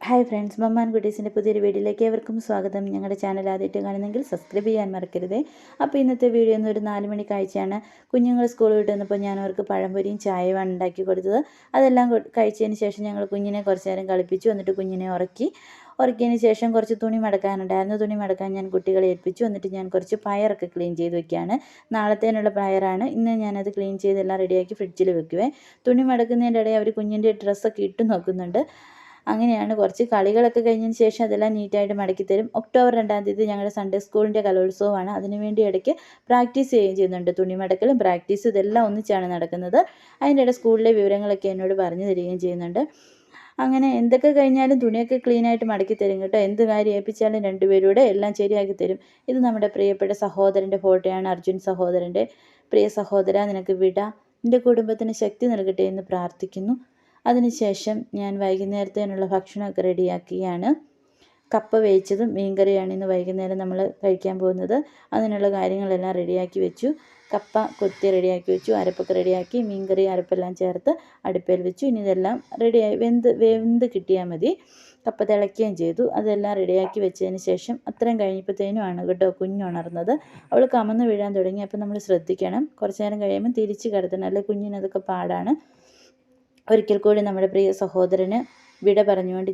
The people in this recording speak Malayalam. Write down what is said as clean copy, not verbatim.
ഹായ് ഫ്രണ്ട്സ്, മമ്മാൻ കുട്ടീസിൻ്റെ പുതിയൊരു വീഡിയോയിലേക്ക് ഏവർക്കും സ്വാഗതം. ഞങ്ങളുടെ ചാനൽ ആദ്യമായിട്ട് കാണുന്നെങ്കിൽ സബ്സ്ക്രൈബ് ചെയ്യാൻ മറക്കരുത്. അപ്പോൾ ഇന്നത്തെ വീഡിയോ ഒരു 4 മണി കാഴ്ചയാണ്. കുഞ്ഞുങ്ങൾ സ്കൂൾ വിട്ട് വന്നപ്പോൾ ഞാൻ അവർക്ക് പഴംപൊരിയും ചായയുമാണ് ഉണ്ടാക്കി കൊടുത്തത്. അതെല്ലാം കഴിച്ചതിന് ശേഷം ഞങ്ങൾ കുഞ്ഞിനെ കുറച്ച് നേരം കളിപ്പിച്ചു. എന്നിട്ട് കുഞ്ഞിനെ ഉറക്കിയതിന് ശേഷം കുറച്ച് തുണി മടക്കാനുണ്ടായിരുന്നു. തുണി മടക്കാൻ ഞാൻ കുട്ടികളെ ഏൽപ്പിച്ചു. എന്നിട്ട് ഞാൻ കുറച്ച് പയറൊക്കെ ക്ലീൻ ചെയ്ത് വെക്കുകയാണ്. നാളത്തേനുള്ള പയറാണ്. ഇന്ന് ഞാനത് ക്ലീൻ ചെയ്തെല്ലാം റെഡിയാക്കി ഫ്രിഡ്ജിൽ വെക്കുവേ. തുണി മടക്കുന്നതിൻ്റെ ഇടയിൽ അവർ കുഞ്ഞിൻ്റെ ഡ്രസ്സൊക്കെ ഇട്ട് നോക്കുന്നുണ്ട്. അങ്ങനെയാണ് കുറച്ച് കളികളൊക്കെ കഴിഞ്ഞതിന് ശേഷം അതെല്ലാം നീറ്റായിട്ട് മടക്കി തരും. ഒക്ടോബർ 2-ാം തീയതി ഞങ്ങളുടെ സൺഡേ സ്കൂളിൻ്റെ കലോത്സവമാണ്. അതിനുവേണ്ടി ഇടയ്ക്ക് പ്രാക്ടീസ് ചെയ്യുന്നുണ്ട്. തുണി മടക്കലും പ്രാക്ടീസും ഇതെല്ലാം ഒന്നിച്ചാണ് നടക്കുന്നത്. അതിൻ്റെ ഇടയിൽ സ്കൂളിലെ വിവരങ്ങളൊക്കെ എന്നോട് പറഞ്ഞു തരികയും ചെയ്യുന്നുണ്ട്. അങ്ങനെ എന്തൊക്കെ കഴിഞ്ഞാലും തുണിയൊക്കെ ക്ലീനായിട്ട് മടക്കി തരും കേട്ടോ. എന്ത് കാര്യം ഏൽപ്പിച്ചാലും രണ്ടുപേരൂടെ എല്ലാം ശരിയാക്കി തരും. ഇത് നമ്മുടെ പ്രിയപ്പെട്ട സഹോദരൻ്റെ ഫോട്ടോയാണ്. അർജുൻ സഹോദരൻ്റെ. പ്രിയ സഹോദര, നിനക്ക് വിട നിൻ്റെ കുടുംബത്തിന് ശക്തി നൽകട്ടെ എന്ന് പ്രാർത്ഥിക്കുന്നു. അതിനുശേഷം ഞാൻ വൈകുന്നേരത്തേനുള്ള ഭക്ഷണമൊക്കെ റെഡിയാക്കുകയാണ്. കപ്പ വേവിച്ചതും മീൻകറിയാണ് ഇന്ന് വൈകുന്നേരം നമ്മൾ കഴിക്കാൻ പോകുന്നത്. അതിനുള്ള കാര്യങ്ങളെല്ലാം റെഡിയാക്കി വെച്ചു. കപ്പ കൊത്തി റെഡിയാക്കി വെച്ചു. അരപ്പൊക്കെ റെഡിയാക്കി മീൻകറി അരപ്പെല്ലാം ചേർത്ത് അടുപ്പിൽ വെച്ചു. ഇനി ഇതെല്ലാം റെഡിയായി വെന്ത് കിട്ടിയാൽ മതി. കപ്പ തിളയ്ക്കുകയും ചെയ്തു. അതെല്ലാം റെഡിയാക്കി വെച്ചതിന് ശേഷം അത്രയും കഴിഞ്ഞപ്പോഴത്തേനുമാണ് കേട്ടോ കുഞ്ഞുണർന്നത്. അവൾ കമന്ന് വീഴാൻ തുടങ്ങി. അപ്പോൾ നമ്മൾ ശ്രദ്ധിക്കണം. കുറച്ച് നേരം കഴിയുമ്പോൾ തിരിച്ച് കിടത്തണം, അല്ലെങ്കിൽ കുഞ്ഞിനതൊക്കെ പാടാണ്. ഒരിക്കൽ കൂടി നമ്മുടെ പ്രിയ സഹോദരന് വിട പറഞ്ഞുകൊണ്ട്